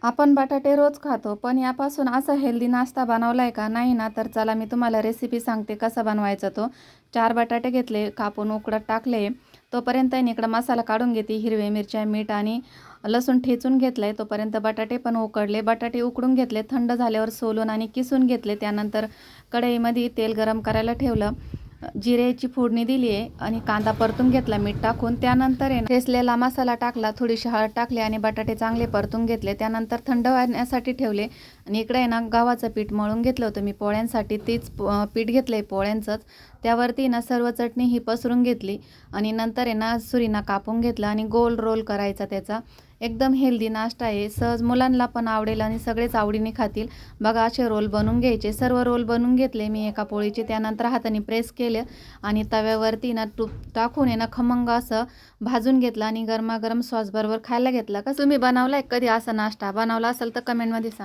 आपण बटाटे रोज खातो, पण यापासून असा हेल्दी नाश्ता बनवलाय का? नाही ना? तर चला मी तुम्हाला रेसिपी सांगते कसा बनवायचा तो. 4 बटाटे घेतले, कापून उकडत टाकले. तोपर्यंत आहे ना इकडं मसाला काढून घेते. हिरव्या मिरच्या, मीठ आणि लसूण ठेचून घेतलंय. तोपर्यंत बटाटे पण उकडले. बटाटे उकडून घेतले, थंड झाल्यावर सोलून आणि किसून घेतले. त्यानंतर कढईमध्ये तेल गरम करायला ठेवलं. जिऱ्याची फोडणी दिली आहे आणि कांदा परतून घेतला मीठ टाकून. त्यानंतर आहे ठेचलेला मसाला टाकला, थोडीशी हळद टाकली आणि बटाटे चांगले परतून घेतले. त्यानंतर थंड होण्यासाठी ठेवले आणि इकडे आहे ना गव्हाचं पीठ मळून घेतलं होतं मी पोळ्यांसाठी. तेच पीठ घेतलं आहे पोळ्यांचंच. त्यावरती ना सर्व चटणी ही पसरून घेतली आणि नंतर आहे ना सुरीना कापून घेतला आणि गोल रोल करायचा त्याचा. एकदम हेल्दी नाश्ता आहे, सहज मुलांना पण आवडेल आणि सगळेच आवडीने खातील. बघा असे रोल बनवून घ्यायचे. सर्व रोल बनवून घेतले मी एका पोळीचे. त्यानंतर हाताने प्रेस केले आणि तव्यावरती ना तूप टाकून आहे ना खमंग असं भाजून घेतलं आणि गरमागरम सॉसबरोबर खायला घेतला. कसं तुम्ही बनवलाय कधी असा नाश्ता? बनवला असेल तर कमेंटमध्ये सांगा.